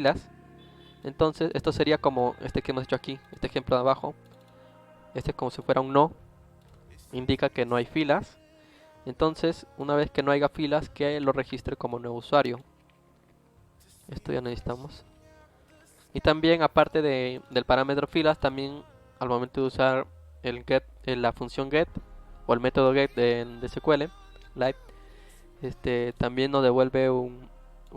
filas. Entonces esto sería como este que hemos hecho aquí, este ejemplo de abajo. Este es como si fuera un no, indica que no hay filas. Entonces una vez que no haya filas, que lo registre como nuevo usuario. Esto ya necesitamos. Y también aparte del parámetro filas, también al momento de usar el get, la función get o el método get de SQL Live, también nos devuelve un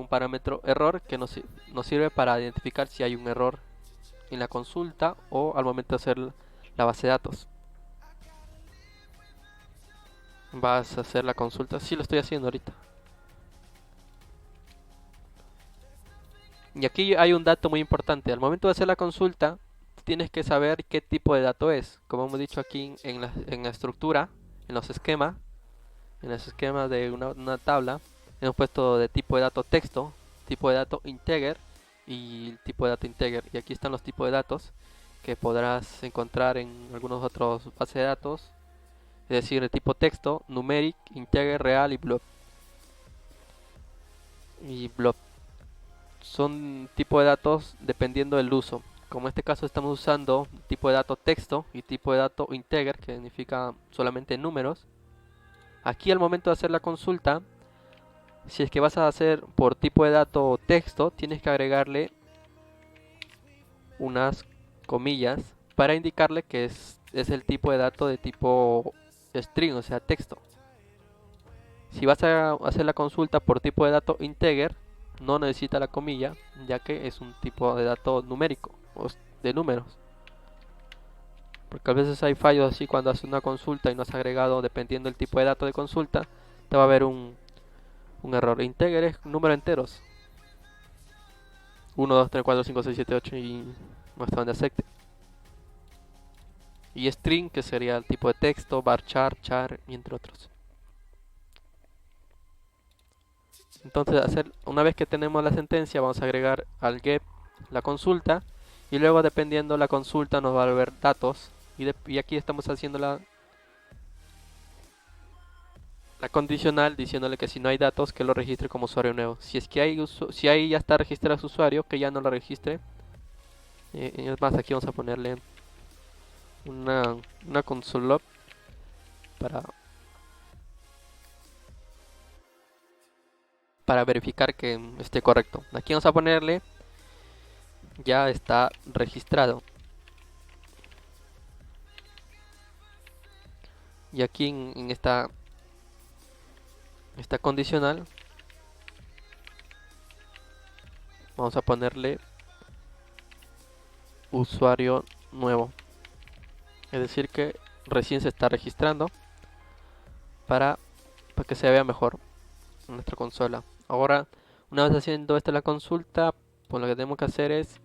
parámetro error que nos sirve para identificar si hay un error en la consulta o al momento de hacer la base de datos. Vas a hacer la consulta, sí lo estoy haciendo ahorita. Y aquí hay un dato muy importante. Al momento de hacer la consulta, tienes que saber qué tipo de dato es. Como hemos dicho aquí en la estructura, en los esquemas, de una tabla, hemos puesto de tipo de dato texto, tipo de dato integer y tipo de dato integer. Y aquí están los tipos de datos que podrás encontrar en algunos otros bases de datos. Es decir, de tipo texto, numeric, integer, real y blob. Y blob son tipo de datos dependiendo del uso. Como en este caso estamos usando tipo de dato texto y tipo de dato integer, que significa solamente números. Aquí al momento de hacer la consulta, si es que vas a hacer por tipo de dato texto, tienes que agregarle unas comillas para indicarle que es el tipo de dato de tipo string, o sea texto. Si vas a hacer la consulta por tipo de dato integer, no necesita la comilla, ya que es un tipo de dato numérico, o de números. Porque a veces hay fallos así cuando haces una consulta y no has agregado, dependiendo del tipo de dato de consulta, te va a haber un error. Integer es números enteros. 1, 2, 3, 4, 5, 6, 7, 8 y hasta donde acepte. Y string, que sería el tipo de texto, varchar, char y entre otros. Entonces, una vez que tenemos la sentencia, vamos a agregar al get la consulta y luego dependiendo la consulta nos va a volver datos y aquí estamos haciendo la condicional diciéndole que si no hay datos que lo registre como usuario nuevo. Si es que si ahí ya está registrado su usuario, que ya no lo registre. Es más, aquí vamos a ponerle una, una console para, para verificar que esté correcto. Aquí vamos a ponerle ya está registrado. Y aquí en esta condicional vamos a ponerle usuario nuevo. Es decir que recién se está registrando para, para que se vea mejor en nuestra consola. Ahora, una vez haciendo esta la consulta, pues lo que tenemos que hacer es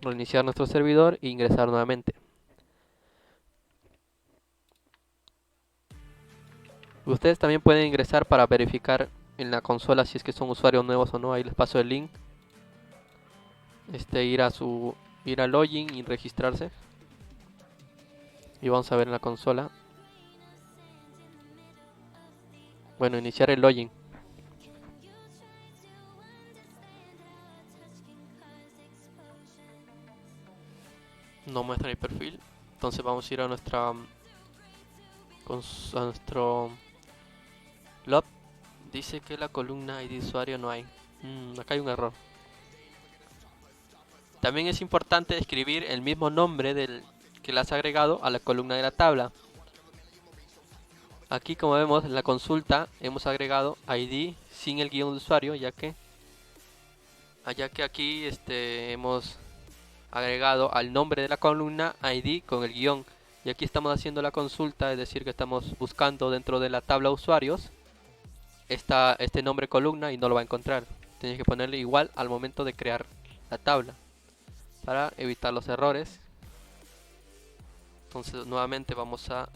reiniciar nuestro servidor e ingresar nuevamente. Ustedes también pueden ingresar para verificar en la consola si es que son usuarios nuevos o no. Ahí les paso el link. Ir a login y registrarse. Y vamos a ver en la consola. Bueno, iniciar el login. No muestra mi perfil. Entonces vamos a ir a nuestro log. Dice que la columna ID de usuario no hay. Acá hay un error. También es importante escribir el mismo nombre del que le has agregado a la columna de la tabla. Aquí, como vemos en la consulta, hemos agregado ID sin el guión de usuario, ya que aquí hemos agregado al nombre de la columna ID con el guión. Y aquí estamos haciendo la consulta, es decir que estamos buscando dentro de la tabla usuarios este nombre columna y no lo va a encontrar. Tienes que ponerle igual al momento de crear la tabla para evitar los errores. Entonces nuevamente vamos a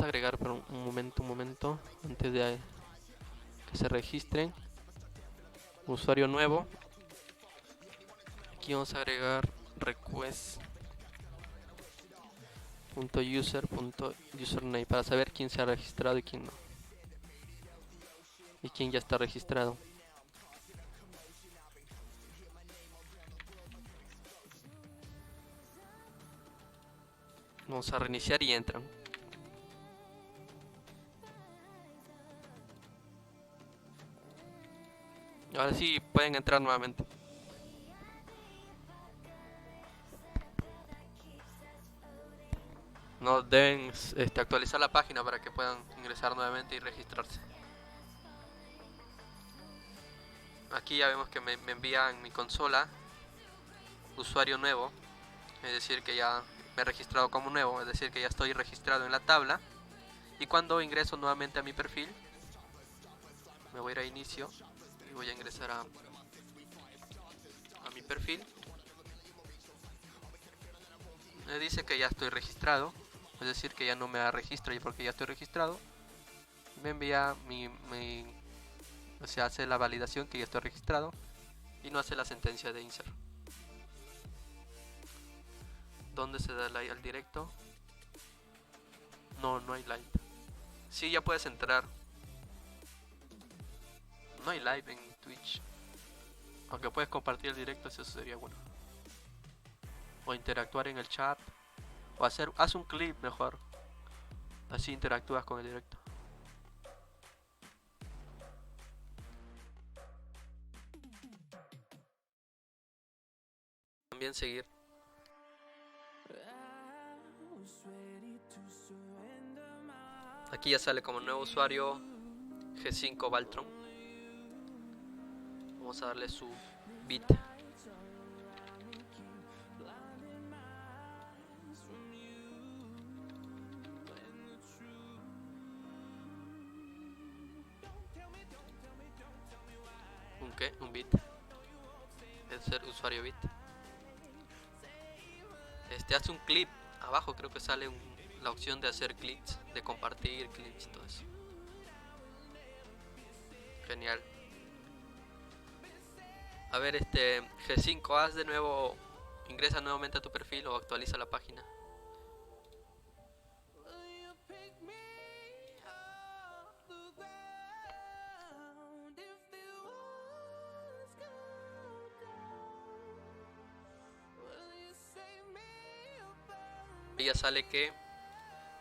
agregar, pero un momento, antes de que se registren, usuario nuevo. Aquí vamos a agregar request.user.username para saber quién se ha registrado y quién no. Y quién ya está registrado. Vamos a reiniciar y entran. Ahora sí pueden entrar nuevamente. No deben actualizar la página para que puedan ingresar nuevamente y registrarse. Aquí ya vemos que me envía en mi consola usuario nuevo, es decir que ya me he registrado como nuevo, es decir que ya estoy registrado en la tabla. Y cuando ingreso nuevamente a mi perfil, me voy a ir a inicio y voy a ingresar a mi perfil. Me dice que ya estoy registrado, es decir que ya no me da registro y porque ya estoy registrado. Me envía o sea, hace la validación que ya estoy registrado y no hace la sentencia de insert. ¿Dónde se da like al directo? No, no hay like. Sí, ya puedes entrar. No hay live en Twitch. Aunque puedes compartir el directo, eso sería bueno. O interactuar en el chat. O haz un clip mejor. Así interactúas con el directo. También seguir. Aquí ya sale como nuevo usuario G5 Valtron. Vamos a darle su bit. ¿Un qué? Un bit. Es el usuario bit. Hace un clip. Abajo creo que sale la opción de hacer clips, de compartir clips, todo eso. Genial. A ver, G5, haz de nuevo, ingresa nuevamente a tu perfil o actualiza la página. Y ya sale que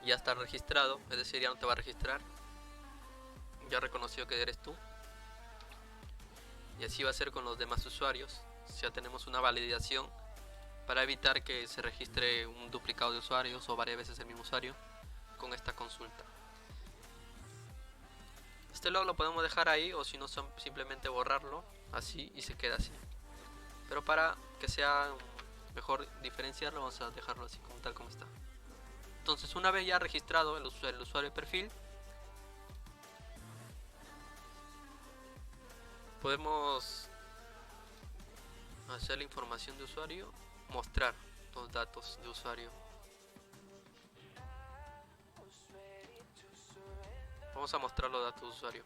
ya está registrado, es decir, ya no te va a registrar. Ya reconoció que eres tú. Y así va a ser con los demás usuarios. Ya tenemos una validación para evitar que se registre un duplicado de usuarios o varias veces el mismo usuario con esta consulta. Este log lo podemos dejar ahí o si no simplemente borrarlo así y se queda así. Pero para que sea mejor diferenciarlo vamos a dejarlo así como tal como está. Entonces una vez ya registrado el usuario de perfil, podemos hacer la información de usuario, mostrar los datos de usuario. Vamos a mostrar los datos de usuario.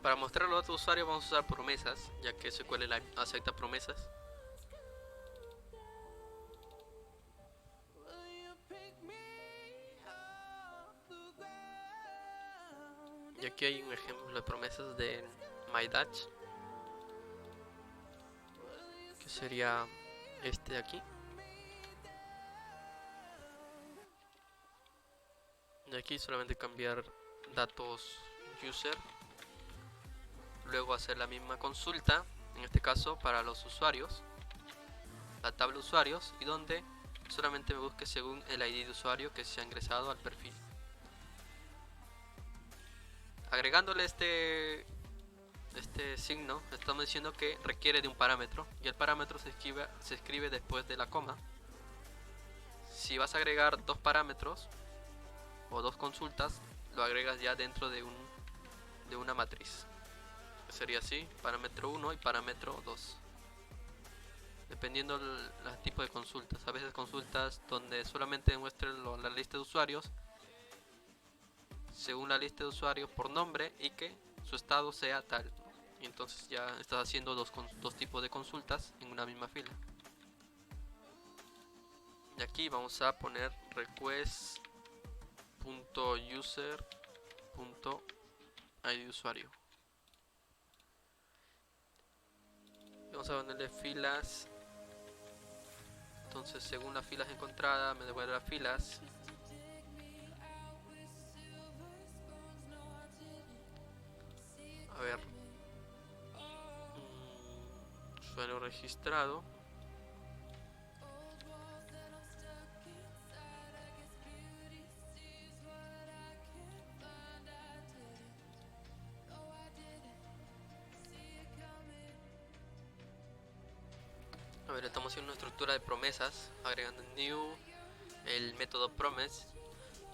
Para mostrar los datos de usuario vamos a usar promesas, ya que SQL Live acepta promesas. Y aquí hay un ejemplo de promesas de MyDatch, que sería este de aquí. Y aquí solamente cambiar datos user, luego hacer la misma consulta, en este caso para los usuarios, la tabla usuarios, y donde solamente me busque según el ID de usuario que se ha ingresado al perfil. Agregándole este signo, estamos diciendo que requiere de un parámetro y el parámetro se escribe después de la coma. Si vas a agregar dos parámetros o dos consultas, lo agregas ya dentro de una matriz. Sería así, parámetro 1 y parámetro 2. dependiendo del tipo de consultas. A veces consultas donde solamente muestren la lista de usuarios según la lista de usuarios por nombre y que su estado sea tal, ¿no? Y entonces ya estás haciendo dos tipos de consultas en una misma fila. Y aquí vamos a poner request.user.id usuario. Vamos a ponerle filas. Entonces, según las filas encontradas, me devuelve las filas. A ver, usuario registrado. A ver, estamos haciendo una estructura de promesas, agregando en new el método promise,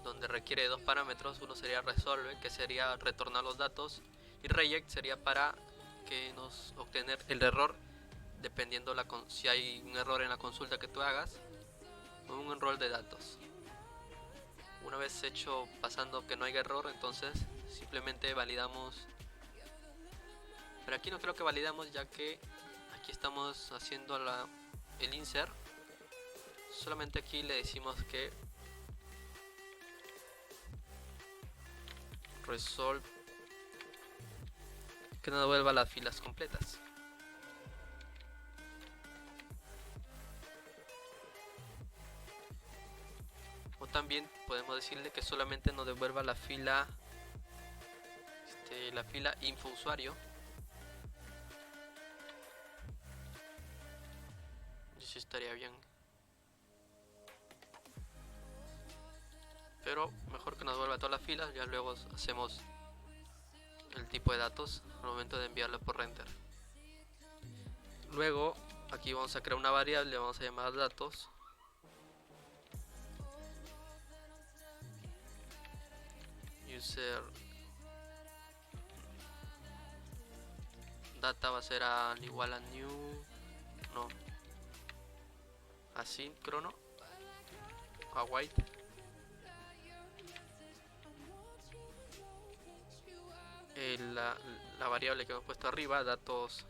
donde requiere dos parámetros. Uno sería resolve, que sería retornar los datos, y reject sería para que nos obtener el error, dependiendo si hay un error en la consulta que tú hagas o un error de datos. Una vez hecho, pasando que no hay error, entonces simplemente validamos. Pero aquí no creo que validamos, ya que aquí estamos haciendo el insert. Solamente aquí le decimos que resolve, que nos devuelva las filas completas. O también podemos decirle que solamente nos devuelva la fila info usuario. Y sí estaría bien, pero mejor que nos devuelva todas las filas. Ya luego hacemos el tipo de datos al momento de enviarlo por render. Luego aquí vamos a crear una variable, vamos a llamar datos. User data va a ser igual a new, no, asíncrono, await. La variable que hemos puesto arriba, datos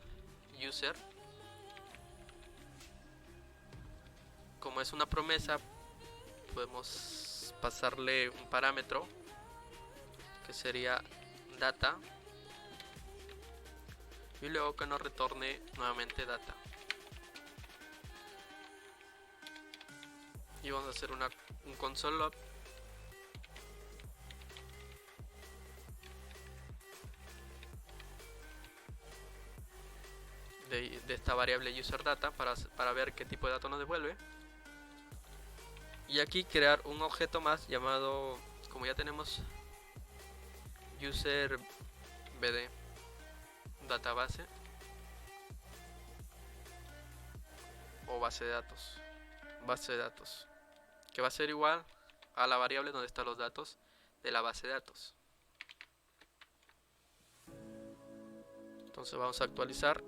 user, como es una promesa, podemos pasarle un parámetro que sería data, y luego que nos retorne nuevamente data. Y vamos a hacer un console log de esta variable user data para ver qué tipo de datos nos devuelve. Y aquí crear un objeto más llamado, como ya tenemos user bd database o base de datos, que va a ser igual a la variable donde están los datos de la base de datos. Entonces vamos a actualizar.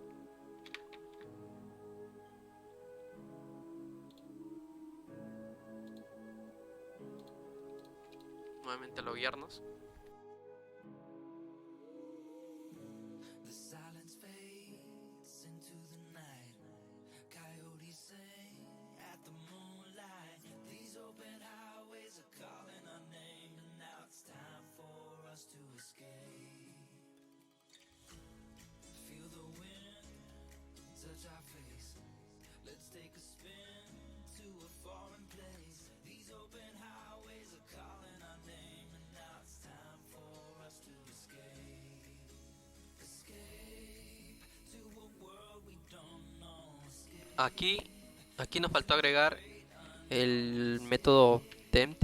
Nuevamente loguearnos. Aquí nos faltó agregar el método temp,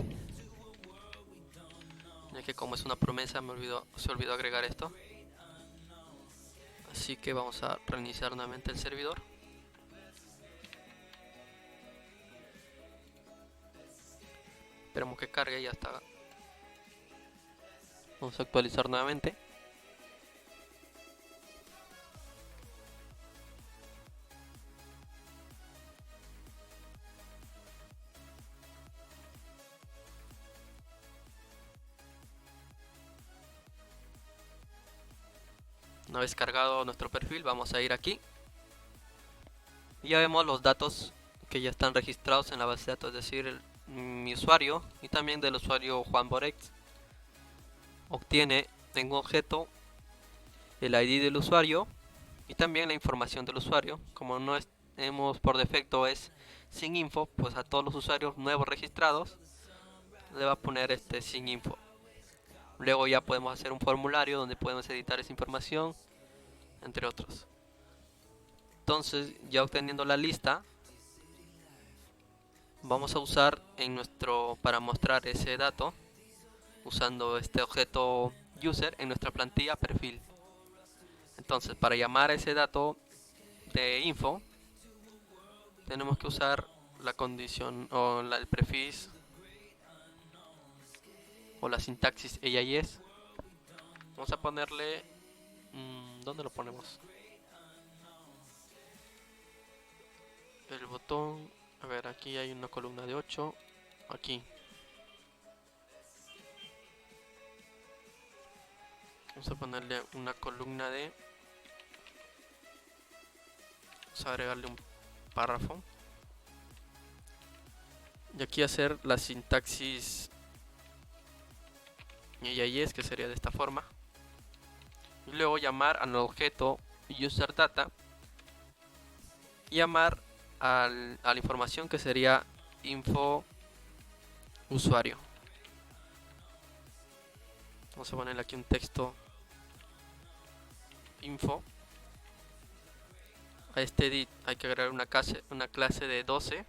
ya que como es una promesa se olvidó agregar esto. Así que vamos a reiniciar nuevamente el servidor. Esperemos que cargue, ya está. Vamos a actualizar nuevamente. Una vez cargado nuestro perfil, vamos a ir aquí y ya vemos los datos que ya están registrados en la base de datos, es decir, mi usuario y también del usuario Juan Borex obtiene en un objeto el ID del usuario y también la información del usuario. Como no tenemos por defecto es sin info, pues a todos los usuarios nuevos registrados le va a poner este sin info. Luego ya podemos hacer un formulario donde podemos editar esa información, entre otros. Entonces, ya obteniendo la lista, vamos a usar para mostrar ese dato usando este objeto user en nuestra plantilla perfil. Entonces, para llamar a ese dato de info, tenemos que usar la condición o el prefiz o la sintaxis EIS. Vamos a ponerle ¿dónde lo ponemos? El botón, a ver, aquí hay una columna de 8, aquí. Vamos a ponerle una columna de, vamos a agregarle un párrafo. Y aquí hacer la sintaxis EIS, que sería de esta forma. Y luego llamar al objeto userData y llamar a la información que sería info usuario. Vamos a ponerle aquí un texto info. A este edit hay que agregar una clase de 12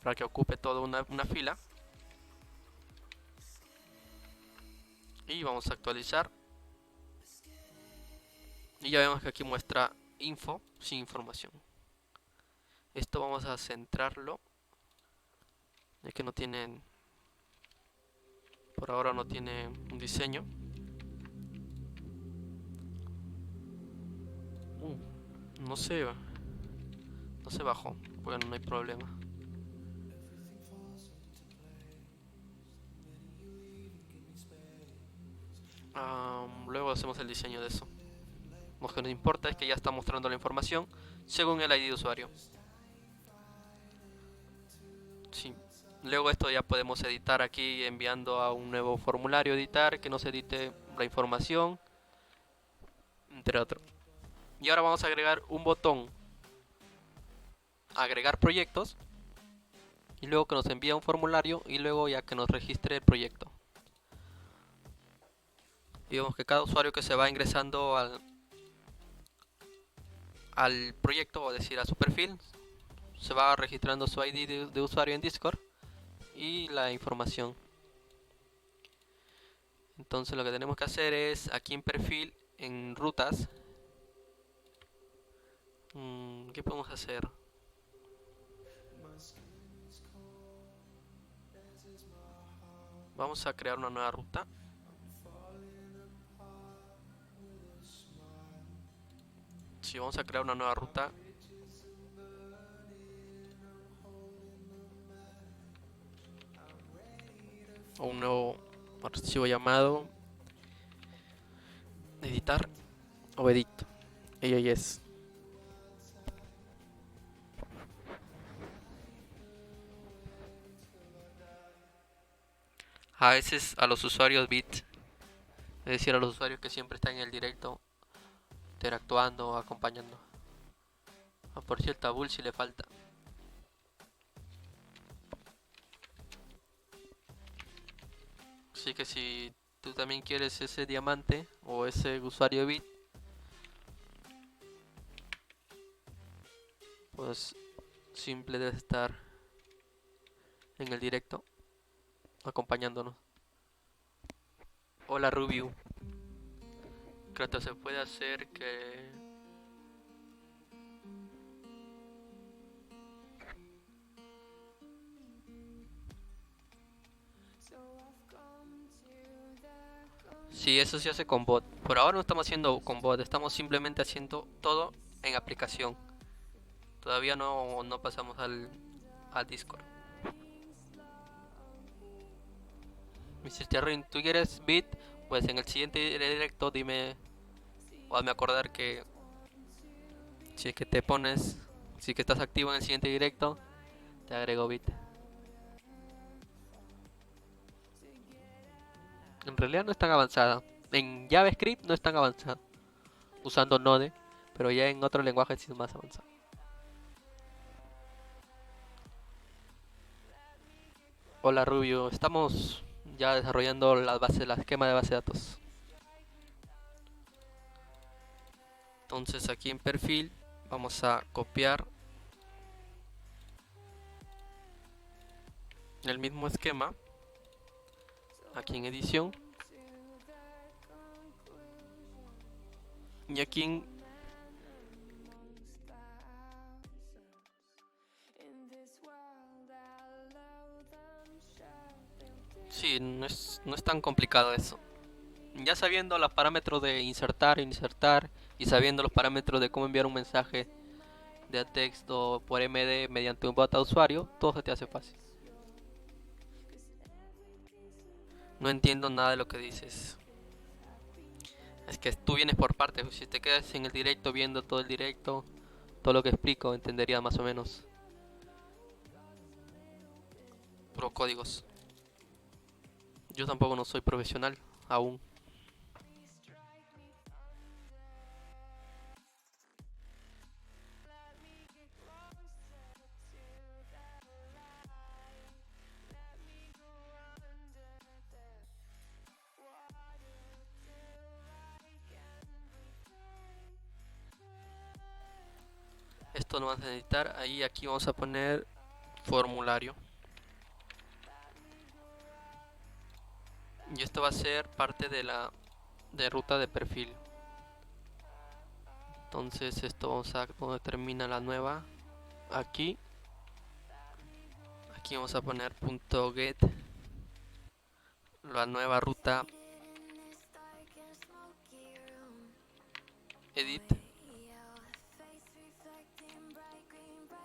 para que ocupe toda una fila. Y vamos a actualizar. Y ya vemos que aquí muestra info sin información. Esto vamos a centrarlo, ya que no tienen, por ahora no tiene un diseño. No se bajó. Bueno, no hay problema. Luego hacemos el diseño de eso. Lo que nos importa es que ya está mostrando la información según el ID de usuario. Sí. Luego esto ya podemos editar aquí enviando a un nuevo formulario editar que nos edite la información, entre otros. Y ahora vamos a agregar un botón agregar proyectos y luego que nos envía un formulario y luego ya que nos registre el proyecto. Y vemos que cada usuario que se va ingresando al proyecto, o decir a su perfil, se va registrando su ID de usuario en Discord y la información. Entonces lo que tenemos que hacer es aquí en perfil, en rutas, ¿qué podemos hacer? Vamos a crear una nueva ruta. Sí, vamos a crear una nueva ruta. O un nuevo archivo llamado editar o edit. EIS. A veces a los usuarios bit, es decir, a los usuarios que siempre están en el directo, interactuando o acompañando. Por cierto, a Bull si le falta. Así que si tú también quieres ese diamante o ese usuario bit, pues simple debe estar en el directo acompañándonos. Hola Rubiu. Creo que se puede hacer que sí, eso se hace con bot. Por ahora no estamos haciendo con bot, estamos simplemente haciendo todo en aplicación. Todavía no pasamos al Discord. Mr. Terrin, ¿tú quieres bit? Pues en el siguiente directo dime O hazme acordar que si es que te pones, si es que estás activo en el siguiente directo, te agrego bit. En realidad no es tan avanzada. En JavaScript no es tan avanzada, usando Node, pero ya en otro lenguaje sí es más avanzado. Hola Rubio, estamos ya desarrollando la esquema de base de datos. Entonces aquí en perfil vamos a copiar el mismo esquema aquí en edición, y aquí en... Sí, no es tan complicado eso. Ya sabiendo los parámetros de insertar y sabiendo los parámetros de cómo enviar un mensaje de texto por MD mediante un bot a usuario, todo se te hace fácil. No entiendo nada de lo que dices. Es que tú vienes por partes. Si te quedas en el directo viendo todo el directo, todo lo que explico, entendería más o menos. Puro códigos. Yo tampoco no soy profesional aún. Esto lo vamos a necesitar. Ahí aquí vamos a poner formulario. Y esto va a ser parte de la ruta de perfil. Entonces esto vamos a donde termina la nueva. Aquí vamos a poner .get, la nueva ruta edit,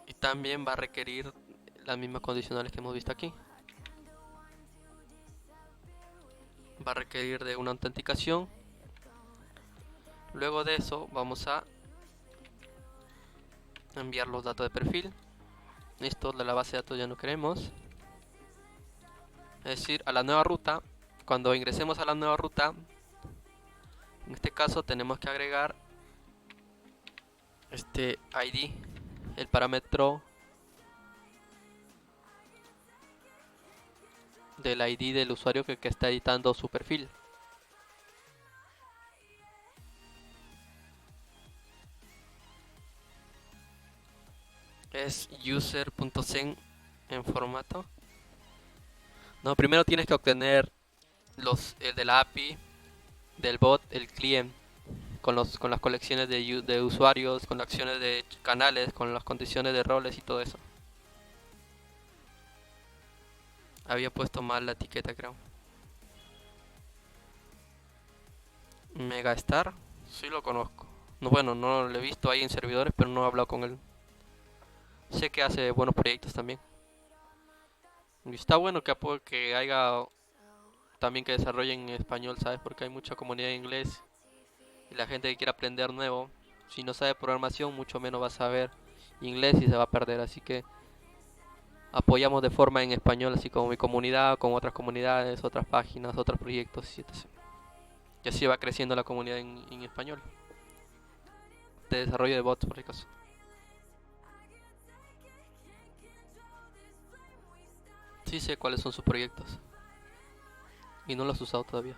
y también va a requerir las mismas condicionales que hemos visto aquí. Va a requerir de una autenticación. Luego de eso vamos a enviar los datos de perfil. Esto de la base de datos ya no queremos. Es decir, a la nueva ruta, cuando ingresemos a la nueva ruta, en este caso tenemos que agregar este ID, el parámetro del ID del usuario que está editando su perfil. Es user.sen en formato. No, primero tienes que obtener el de la API, del bot, el client, con las colecciones de usuarios, con las acciones de canales, con las condiciones de roles y todo eso. Había puesto mal la etiqueta, creo. Megastar, sí lo conozco. No, bueno, no lo he visto ahí en servidores, pero no he hablado con él. Sé que hace buenos proyectos también. Y está bueno que haya también que desarrollen en español, ¿sabes? Porque hay mucha comunidad en inglés y la gente que quiere aprender nuevo, si no sabe programación, mucho menos va a saber inglés y se va a perder. Así que apoyamos de forma en español, así como mi comunidad, con otras comunidades, otras páginas, otros proyectos, etc. Y así va creciendo la comunidad en español, de desarrollo de bots, por si acaso. Sí sé cuáles son sus proyectos y no los he usado todavía.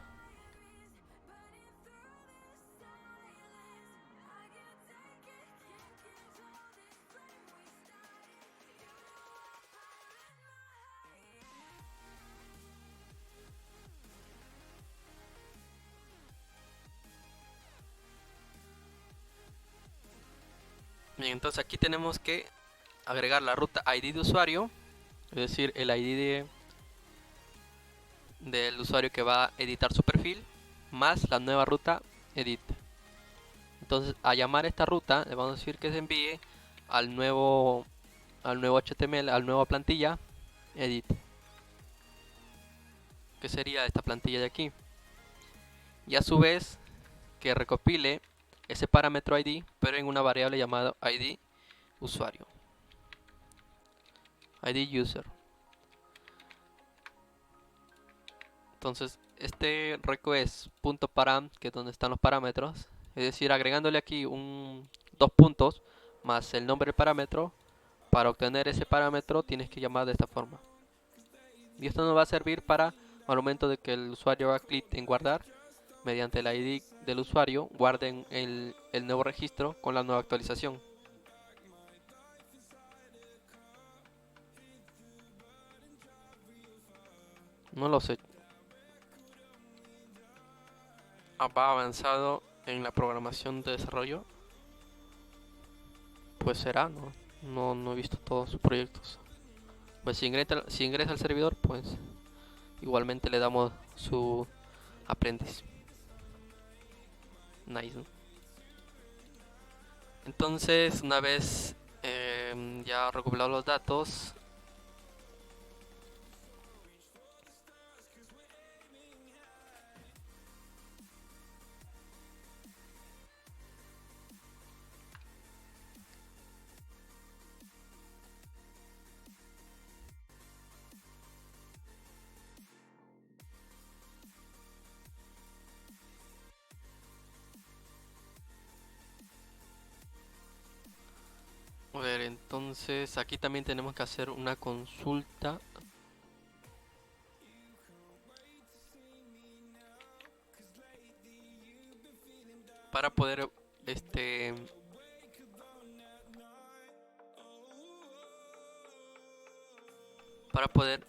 Bien, entonces aquí tenemos que agregar la ruta ID de usuario, es decir, el ID del usuario que va a editar su perfil, más la nueva ruta edit. Entonces, a llamar esta ruta, le vamos a decir que se envíe al nuevo HTML, al nueva plantilla edit, que sería esta plantilla de aquí. Y a su vez, que recopile ese parámetro ID, pero en una variable llamada ID usuario, ID user. Entonces este request.param, que es donde están los parámetros, es decir, agregándole aquí dos puntos más el nombre del parámetro, para obtener ese parámetro tienes que llamar de esta forma. Y esto nos va a servir para, al momento de que el usuario haga clic en guardar, mediante el ID del usuario, guarden el nuevo registro con la nueva actualización. No lo sé. Va avanzado en la programación de desarrollo. Pues será, no he visto todos sus proyectos. Pues si ingresa al servidor, pues igualmente le damos su aprendiz. Nice, ¿no? Entonces, una vez ya recopilado los datos, a ver, entonces aquí también tenemos que hacer una consulta para poder para poder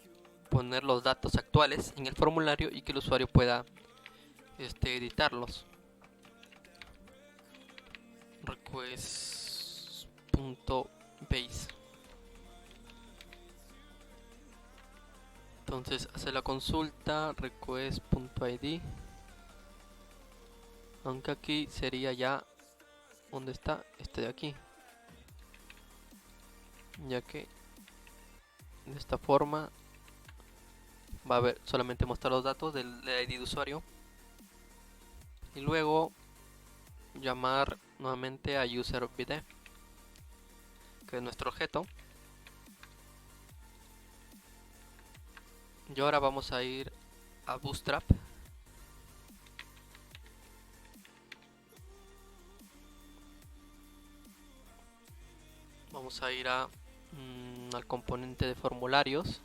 poner los datos actuales en el formulario y que el usuario pueda editarlos. Request.base. Entonces hace la consulta request.id, aunque aquí sería ya donde está este de aquí, ya que de esta forma va a ver solamente mostrar los datos del ID de usuario y luego llamar nuevamente a user.id, que es nuestro objeto. Y ahora vamos a ir a Bootstrap. Vamos a ir al componente de formularios.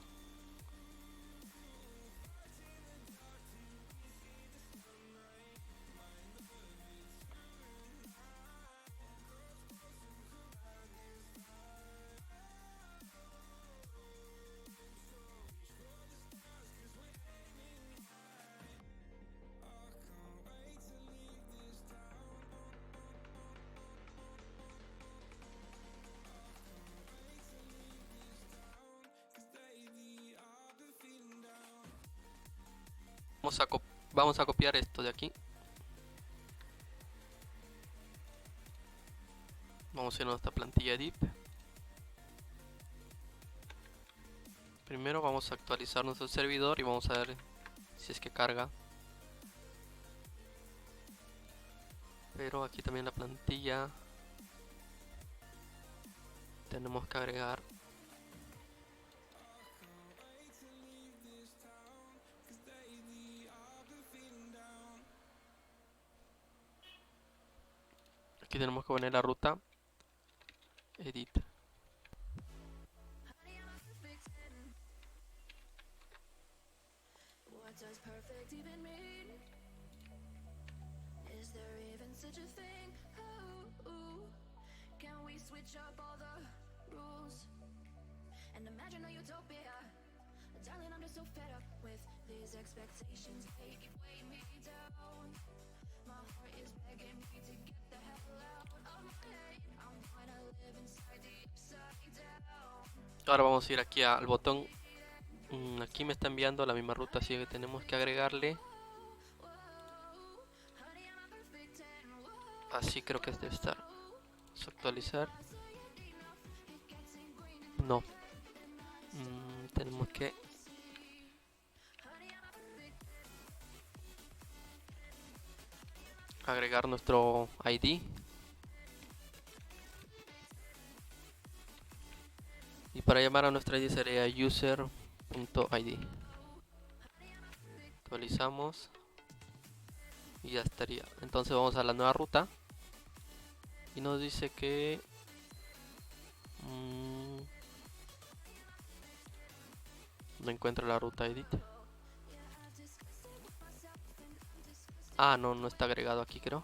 Vamos a copiar esto de aquí. Vamos a ir a nuestra plantilla div. Primero vamos a actualizar nuestro servidor y vamos a ver si es que carga. Pero aquí también la plantilla tenemos que agregar aquí tenemos que poner la ruta edit. Ahora vamos a ir aquí al botón. Aquí me está enviando la misma ruta, así que tenemos que agregarle. Así creo que debe estar. Vamos a actualizar. No. Tenemos que agregar nuestro ID. Y para llamar a nuestra ID sería user.id. Actualizamos y ya estaría. Entonces vamos a la nueva ruta y nos dice que no encuentra la ruta edit. Ah, no, no está agregado aquí, creo.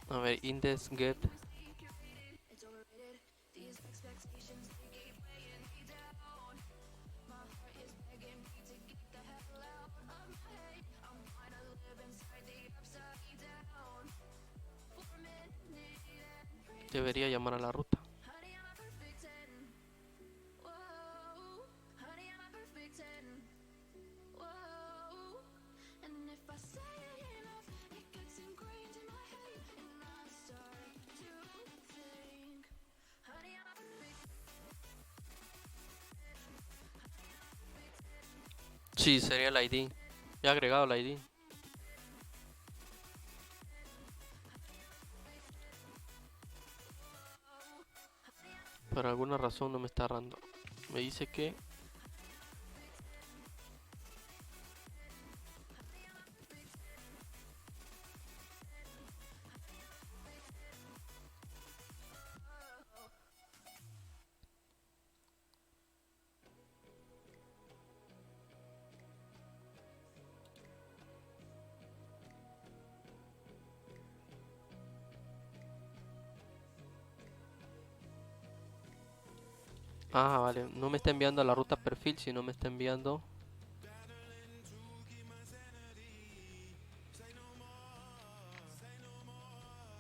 A ver, index get. Debería llamar a la ruta. Sí, sería el ID. Ya he agregado el ID. Por alguna razón no me está dando. Me dice que vale, no me está enviando a la ruta perfil, sino me está enviando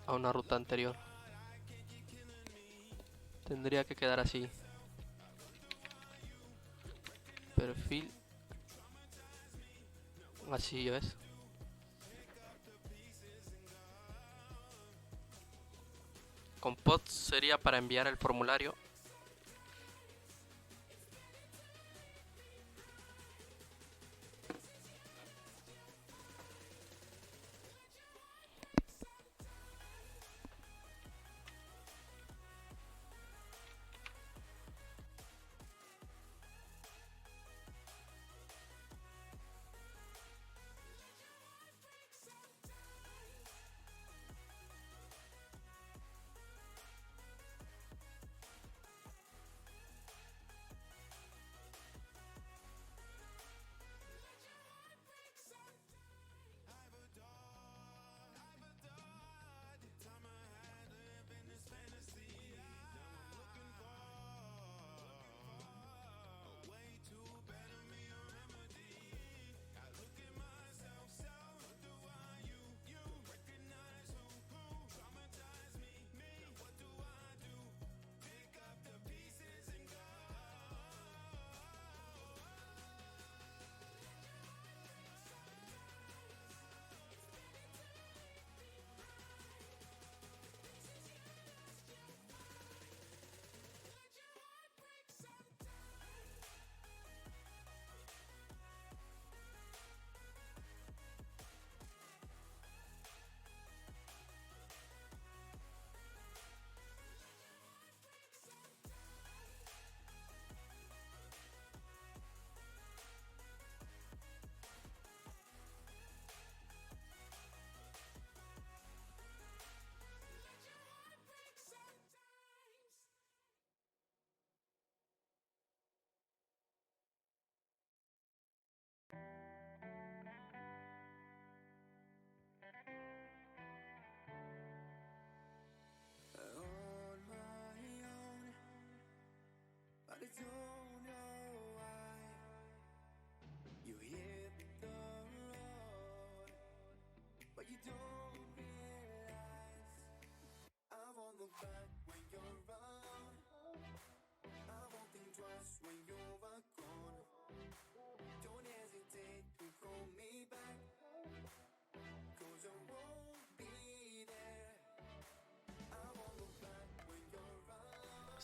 a una ruta anterior. Tendría que quedar así. Perfil. Así, ¿ves? Con pods sería para enviar el formulario.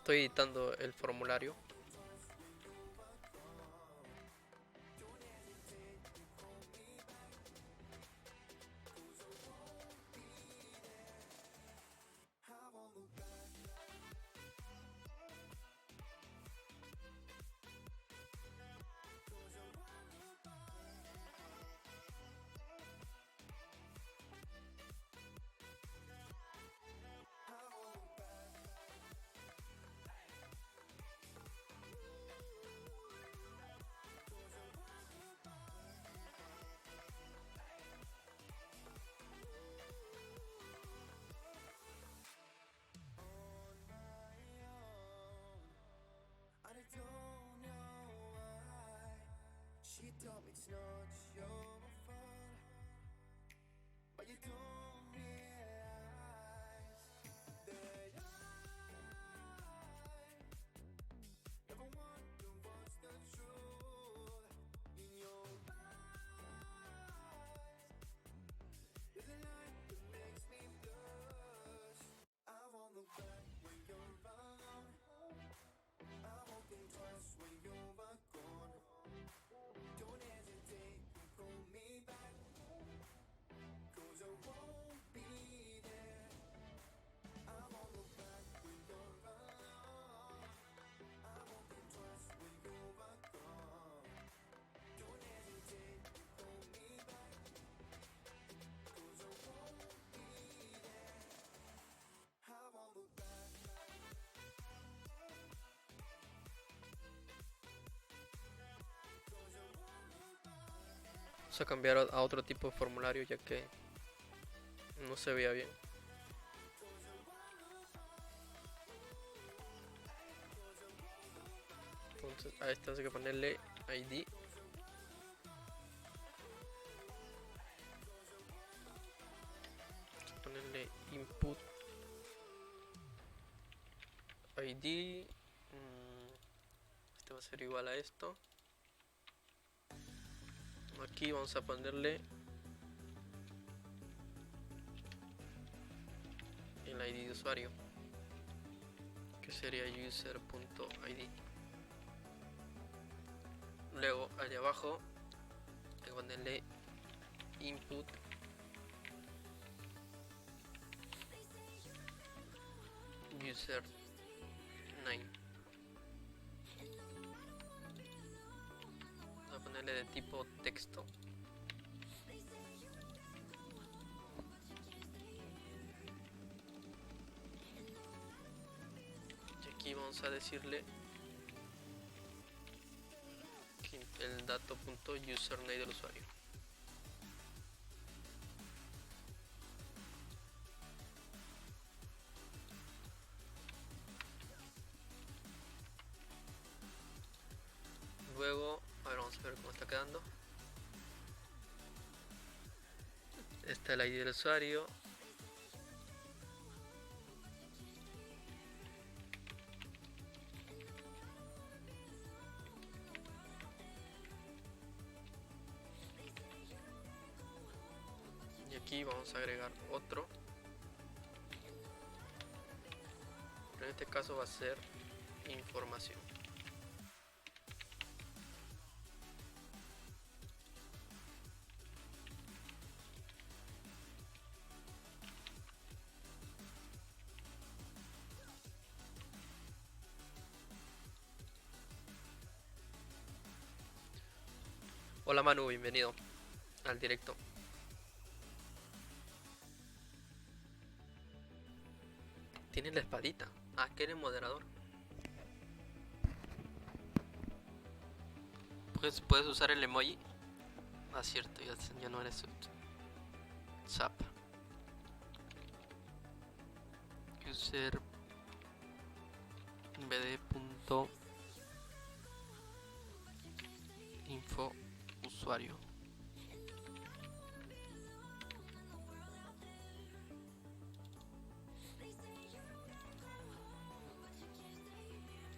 Estoy editando el formulario. Vamos a cambiar a otro tipo de formulario ya que no se veía bien. Entonces a este hay que ponerle ID. Vamos a ponerle input ID. Este va a ser igual a esto. Aquí vamos a ponerle el ID de usuario, que sería user.id. Luego allá abajo hay que ponerle input user name. Voy a ponerle de tipo texto. Y aquí vamos a decirle que el dato.username del usuario. Luego, a ver, vamos a ver cómo está quedando. Está el ID del usuario. Y aquí vamos a agregar otro. Pero en este caso va a ser información. Hola Manu, bienvenido al directo. Tienes la espadita. Ah, que eres moderador. Pues puedes usar el emoji. Ah, cierto, ya no eres Zap. User bd.info usuario.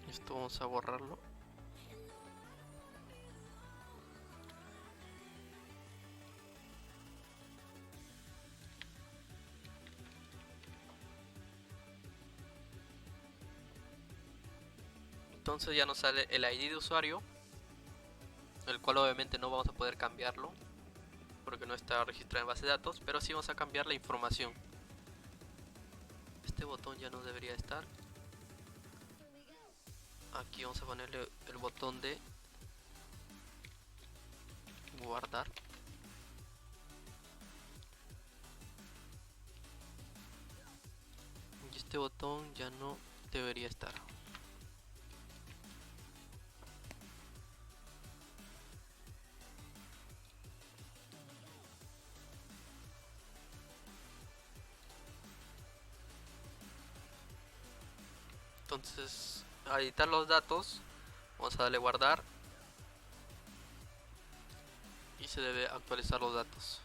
Esto vamos a borrarlo. Entonces ya nos sale el ID de usuario, el cual obviamente no vamos a poder cambiarlo porque no está registrado en base de datos, pero sí vamos a cambiar la información. Este botón ya no debería estar. Aquí vamos a ponerle el botón de guardar. Y este botón ya no debería estar. Entonces, a editar los datos, vamos a darle guardar. se debe actualizar los datos.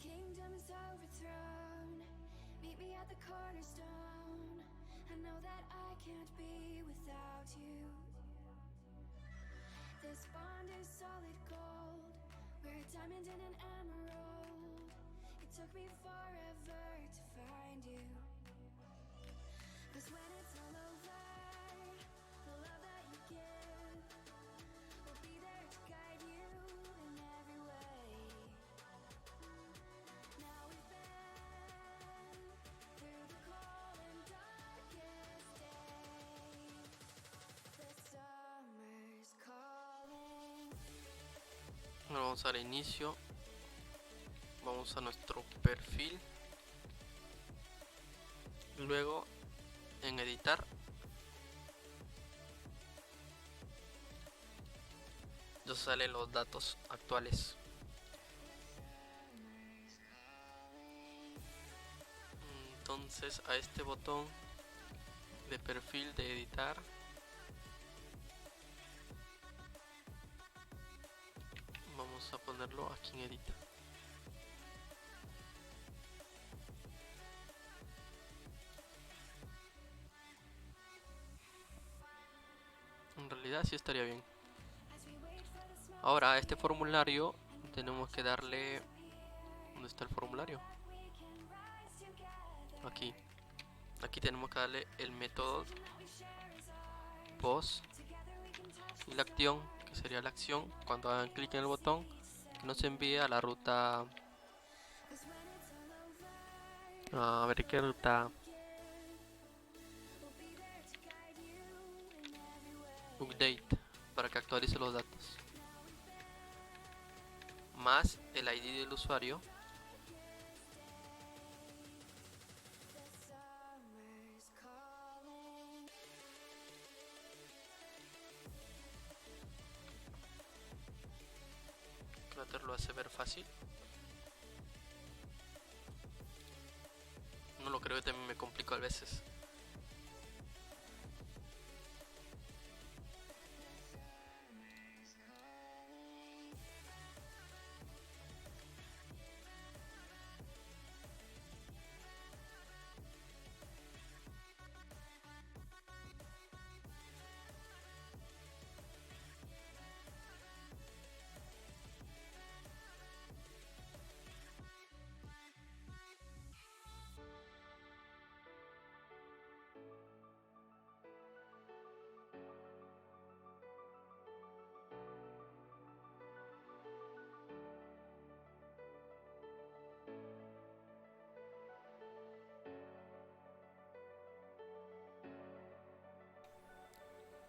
Kingdom is overthrown. Meet me at the cornerstone. I know that I can't be without you. This bond is solid gold. We're a diamond and an emerald. It took me forever to find you. 'Cause when it's all over, the love that you give will be there to guide you in every way. Now we've been through the cold and darkest days. The summer's calling. Vamos al inicio. Vamos a nuestro perfil. Luego en editar. Nos salen los datos actuales. Entonces a este botón de perfil de editar vamos a ponerlo aquí en edita. En realidad sí estaría bien. Ahora a este formulario tenemos que darle... ¿Dónde está el formulario? Aquí. Aquí tenemos que darle el método post y la acción, que sería la acción cuando hagan clic en el botón, que nos envíe a la ruta... A ver qué ruta... Update, para que actualice los datos. Más el ID del usuario. Flutter lo hace ver fácil. No lo creo, que también me complico a veces.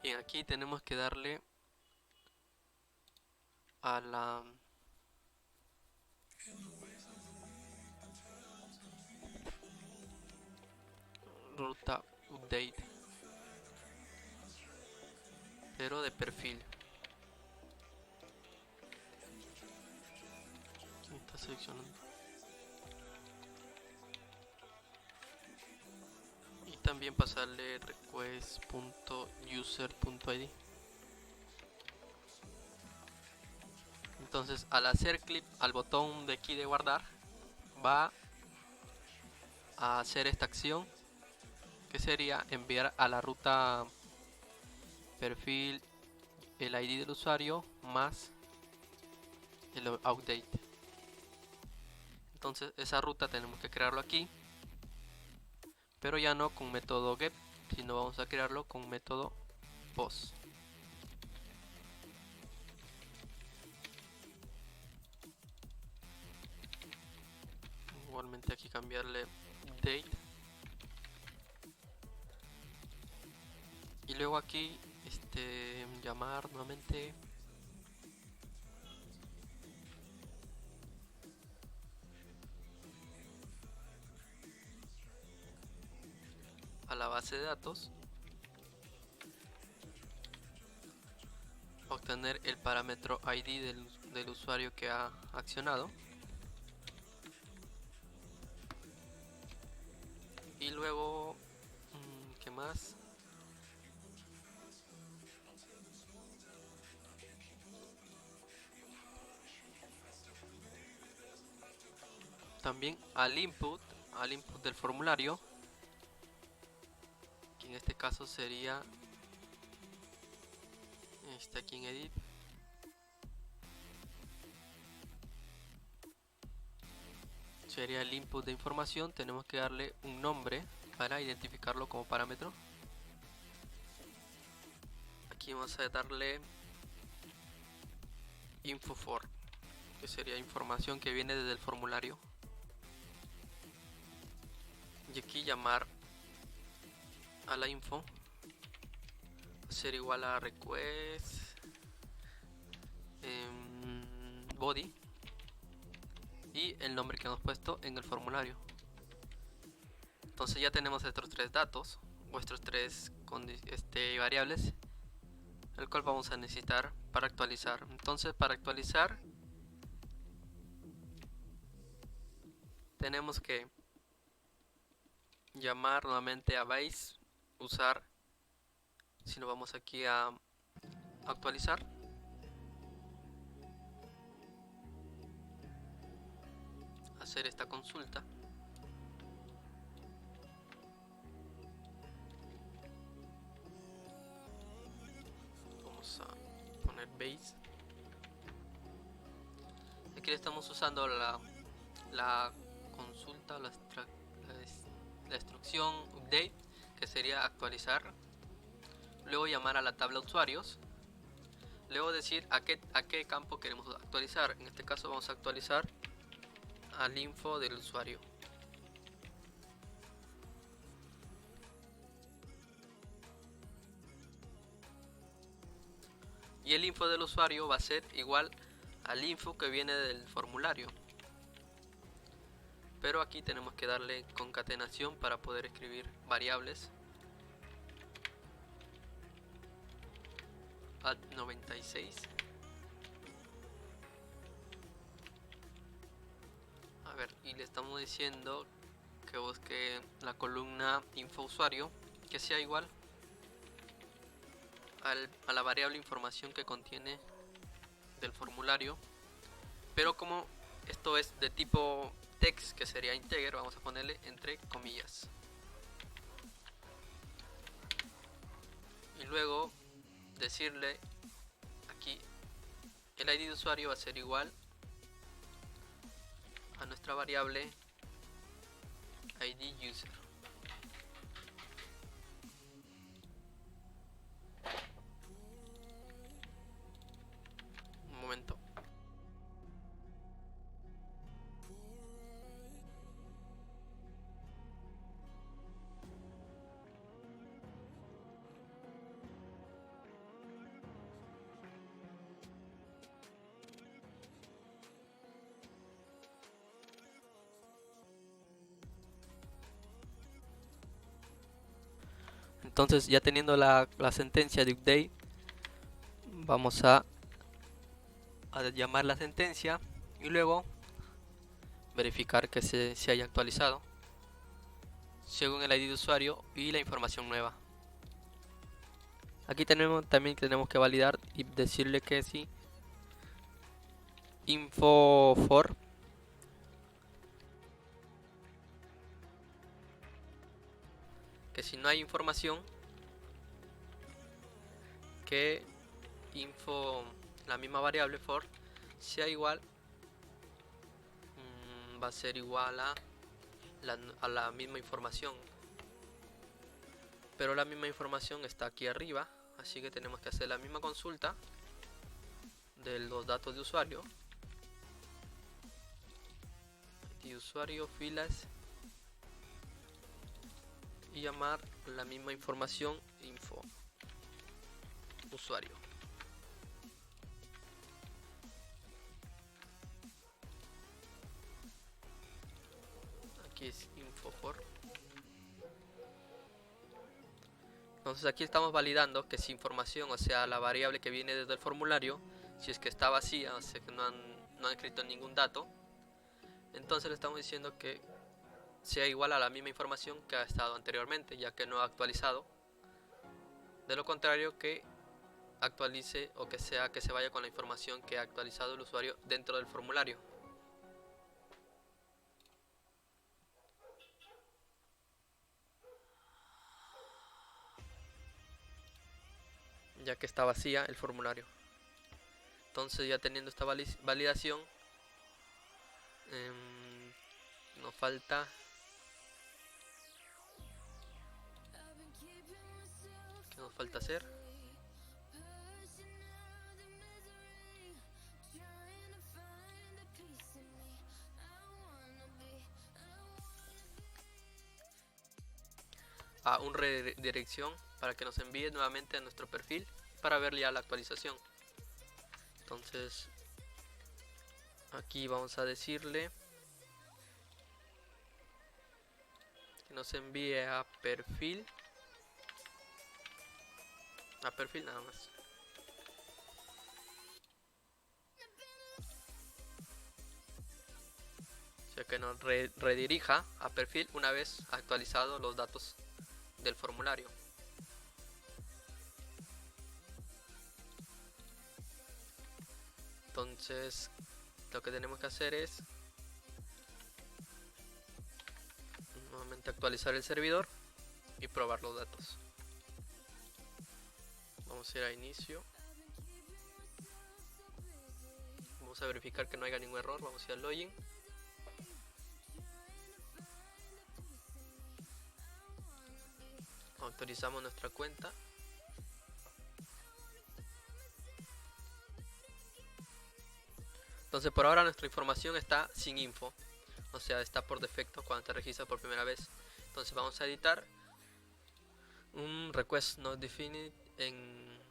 Y aquí tenemos que darle a la ruta update, pero de perfil. Aquí está seleccionando. Y también pasarle request.user.id. Entonces al hacer clic al botón de aquí de guardar, va a hacer esta acción, que sería enviar a la ruta perfil el ID del usuario más el update. Entonces esa ruta tenemos que crearlo aquí, pero ya no con método get, sino vamos a crearlo con método post. Igualmente aquí cambiarle date, y luego aquí llamar nuevamente a la base de datos, obtener el parámetro ID del usuario que ha accionado y luego ¿qué más? También al input del formulario, que en este caso sería aquí en edit, sería el input de información. Tenemos que darle un nombre para identificarlo como parámetro. Aquí vamos a darle info for, que sería información que viene desde el formulario, y aquí llamar a la info va a ser igual a request body y el nombre que hemos puesto en el formulario. Entonces ya tenemos estos tres datos, vuestros tres variables, el cual vamos a necesitar para actualizar. Entonces, para actualizar tenemos que llamar nuevamente a base, usar, si nos vamos aquí a actualizar, hacer esta consulta, vamos a poner base, aquí le estamos usando la consulta, la instrucción update, que sería actualizar, luego llamar a la tabla usuarios, luego decir a qué campo queremos actualizar. En este caso vamos a actualizar al info del usuario. Y el info del usuario va a ser igual al info que viene del formulario. Pero aquí tenemos que darle concatenación para poder escribir variables. Add 96. A ver, y le estamos diciendo que busque la columna info usuario, que sea igual a la variable información que contiene del formulario, pero como esto es de tipo text, que sería integer, vamos a ponerle entre comillas, y luego decirle aquí el ID de usuario va a ser igual a nuestra variable ID user. Un momento. Entonces, ya teniendo la sentencia de update, vamos a llamar la sentencia y luego verificar que se haya actualizado según el ID de usuario y la información nueva. Aquí también tenemos que validar y decirle que si info for que si no hay información, que info, la misma variable for, sea igual, va a ser igual a la misma información, pero la misma información está aquí arriba, así que tenemos que hacer la misma consulta de los datos de usuario, y usuario, filas, y llamar la misma información info. usuario. Aquí es info for. Entonces aquí estamos validando que si información, o sea la variable que viene desde el formulario, si es que está vacía, o sea que no han escrito ningún dato, entonces le estamos diciendo que sea igual a la misma información que ha estado anteriormente, ya que no ha actualizado. De lo contrario, que actualice o que sea que se vaya con la información que ha actualizado el usuario dentro del formulario. Ya que está vacía el formulario. Entonces ya teniendo esta validación, nos falta ¿qué nos falta hacer? A un redirección para que nos envíe nuevamente a nuestro perfil para ver ya la actualización. Entonces aquí vamos a decirle que nos envíe a perfil nada más. O sea que nos redirija a perfil una vez actualizados los datos del formulario. Entonces lo que tenemos que hacer es nuevamente actualizar el servidor y probar los datos. Vamos a ir a inicio, vamos a verificar que no haya ningún error, vamos a ir al login. Autorizamos nuestra cuenta. Entonces por ahora nuestra información está sin info, o sea está por defecto cuando te registras por primera vez. Entonces vamos a editar un request not defined en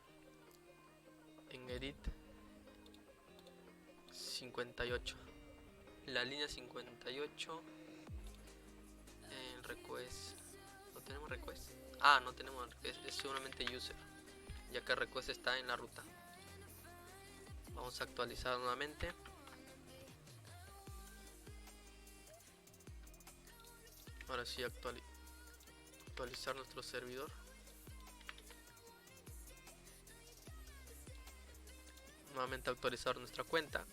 edit 58, la línea 58, el request. ¿No tenemos request? No tenemos request, es seguramente user, ya que el request está en la ruta. Vamos a actualizar nuevamente. Ahora sí actualizar nuestro servidor. Nuevamente actualizar nuestra cuenta.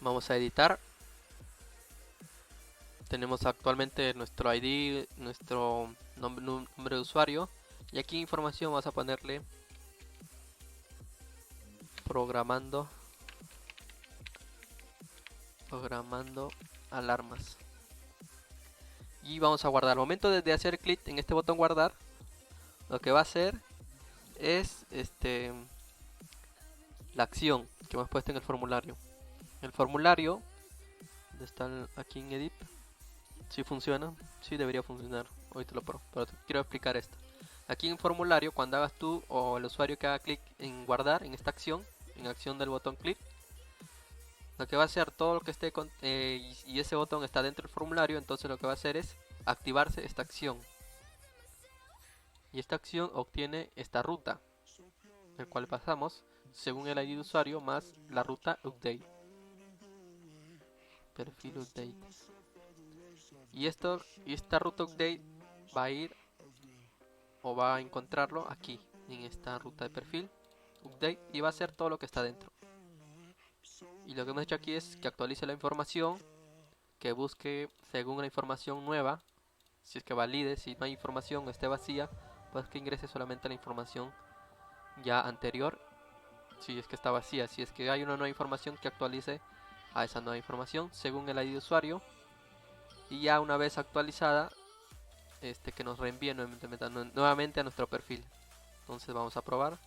Vamos a editar. Tenemos actualmente nuestro ID, nuestro nombre de usuario, y aquí información vamos a ponerle programando alarmas, y vamos a guardar. Al momento de hacer clic en este botón guardar, lo que va a hacer es la acción que hemos puesto en el formulario. El formulario, ¿dónde está aquí en edit? Si funciona, si debería funcionar. Hoy te lo pruebo, pero te quiero explicar esto. Aquí en formulario, cuando hagas tú o el usuario que haga clic en guardar en esta acción, en acción del botón clic, lo que va a hacer todo lo que esté y ese botón está dentro del formulario, entonces lo que va a hacer es activarse esta acción, y esta acción obtiene esta ruta, el cual pasamos según el ID de usuario más la ruta update, perfil update, y esta ruta update va a ir o va a encontrarlo aquí en esta ruta de perfil update, y va a hacer todo lo que está dentro. Y lo que hemos hecho aquí es que actualice la información, que busque según la información nueva, si es que valide, si no hay información o esté vacía, pues que ingrese solamente la información ya anterior, si es que está vacía. Si es que hay una nueva información, que actualice a esa nueva información según el ID de usuario, y ya una vez actualizada, que nos reenvíe nuevamente a nuestro perfil. Entonces vamos a probar.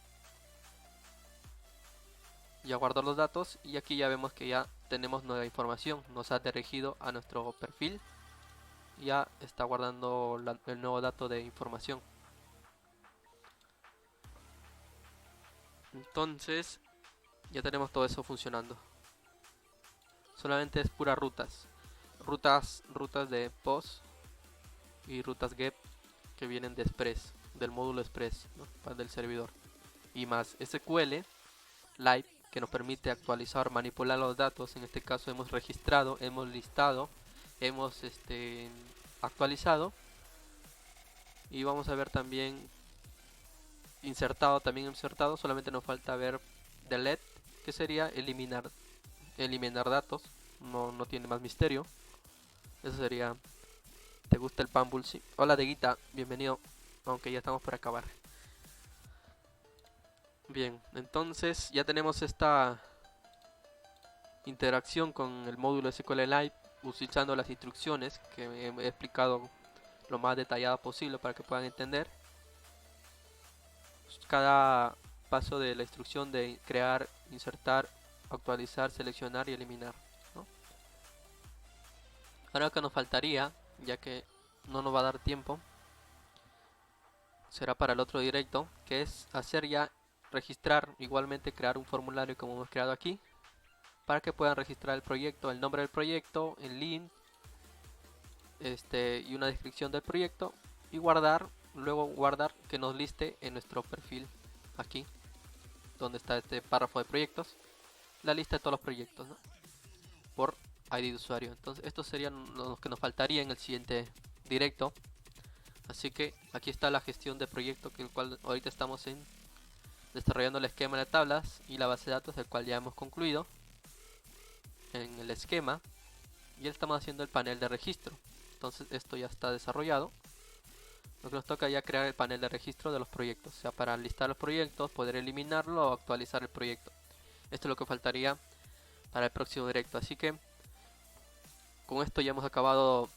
Ya guardó los datos y aquí ya vemos que ya tenemos nueva información. Nos ha dirigido a nuestro perfil. Ya está guardando el nuevo dato de información. Entonces ya tenemos todo eso funcionando. Solamente es puras rutas. Rutas de POST y rutas GET que vienen de Express, del módulo Express, ¿no? Del servidor. Y más SQL Live que nos permite actualizar, manipular los datos. En este caso hemos registrado, hemos listado, hemos actualizado. Y vamos a ver también insertado. Solamente nos falta ver delete, que sería eliminar datos. No tiene más misterio. Eso sería. ¿Te gusta el pan Bulsi? Hola Deguita, bienvenido. Aunque ya estamos por acabar. Bien, entonces ya tenemos esta interacción con el módulo SQLite utilizando las instrucciones que he explicado lo más detallado posible para que puedan entender cada paso de la instrucción de crear, insertar, actualizar, seleccionar y eliminar, ¿no? Ahora que nos faltaría, ya que no nos va a dar tiempo, será para el otro directo, que es hacer ya registrar, igualmente crear un formulario como hemos creado aquí, para que puedan registrar el proyecto, el nombre del proyecto, el link, y una descripción del proyecto, y luego guardar que nos liste en nuestro perfil aquí, donde está este párrafo de proyectos, la lista de todos los proyectos, ¿no? Por ID de usuario. Entonces estos serían los que nos faltaría en el siguiente directo. Así que aquí está la gestión de proyecto, que el cual ahorita estamos desarrollando el esquema de tablas y la base de datos, el cual ya hemos concluido en el esquema, y estamos haciendo el panel de registro. Entonces esto ya está desarrollado. Lo que nos toca ya crear el panel de registro de los proyectos, o sea, para listar los proyectos, poder eliminarlo o actualizar el proyecto. Esto es lo que faltaría para el próximo directo. Así que con esto ya hemos acabado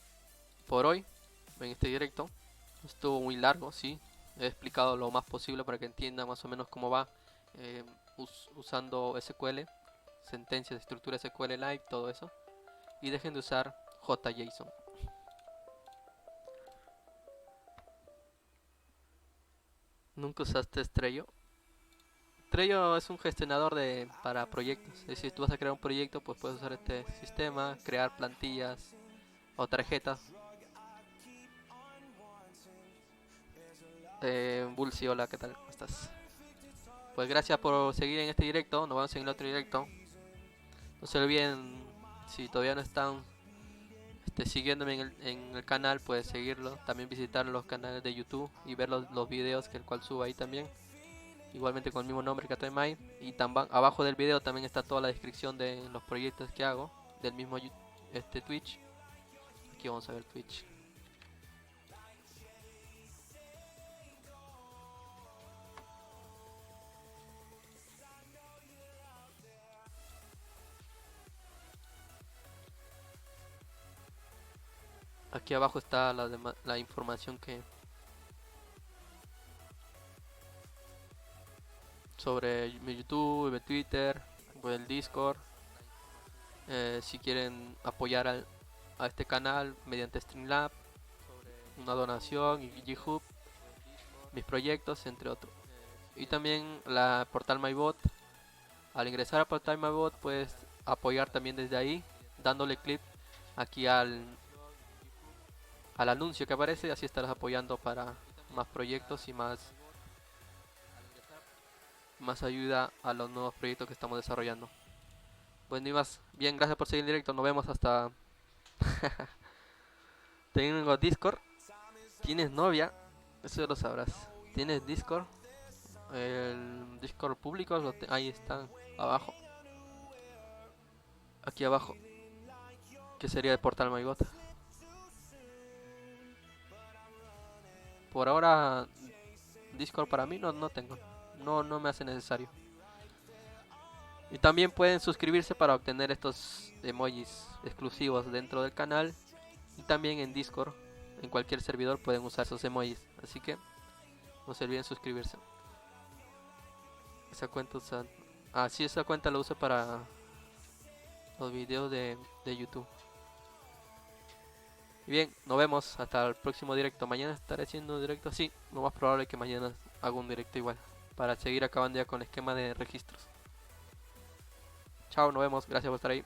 por hoy en este directo. Estuvo muy largo, sí. He explicado lo más posible para que entiendan más o menos cómo va, usando SQL, sentencias, estructura SQLite, todo eso. Y dejen de usar JSON. ¿Nunca usaste Trello? Trello es un gestionador para proyectos. Es decir, tú vas a crear un proyecto, pues puedes usar este sistema, crear plantillas o tarjetas. Bulsi, hola, ¿qué tal? ¿Cómo estás? Pues gracias por seguir en este directo. Nos vemos en el otro directo. No se olviden, si todavía no están siguiéndome en el canal, puedes seguirlo. También visitar los canales de YouTube y ver los videos que el cual subo ahí también. Igualmente con el mismo nombre que Atomai. Y abajo del video también está toda la descripción de los proyectos que hago. Del mismo Twitch. Aquí vamos a ver Twitch. Aquí abajo está la información sobre mi YouTube, mi Twitter, el Discord. Si quieren apoyar a este canal mediante Streamlabs, una donación y GitHub, mis proyectos, entre otros. Y también la portal MyBot. Al ingresar a portal MyBot puedes apoyar también desde ahí, dándole clic aquí al anuncio que aparece, así estarás apoyando para más proyectos y más ayuda a los nuevos proyectos que estamos desarrollando. Bueno, y más bien, gracias por seguir en directo, nos vemos hasta... Tengo Discord. ¿Tienes novia? Eso ya lo sabrás. ¿Tienes Discord? El Discord público, ahí está, abajo. Aquí abajo. Que sería el portal MyBot. Por ahora, Discord para mí no tengo. No me hace necesario. Y también pueden suscribirse para obtener estos emojis exclusivos dentro del canal. Y también en Discord, en cualquier servidor pueden usar esos emojis. Así que no se olviden suscribirse. Esa cuenta usa Así esa cuenta lo uso para los videos de YouTube. Y bien, nos vemos hasta el próximo directo. Mañana estaré haciendo un directo así. Lo más probable es que mañana haga un directo igual. Para seguir acabando ya con el esquema de registros. Chao, nos vemos. Gracias por estar ahí.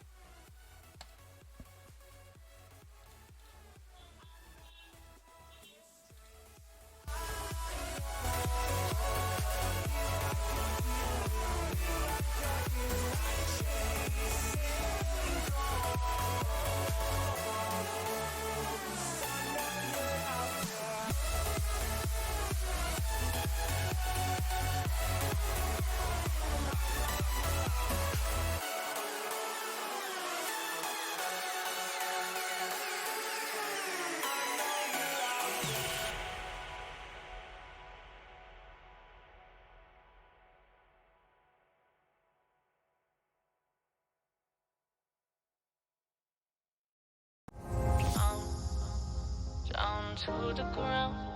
Down to the ground.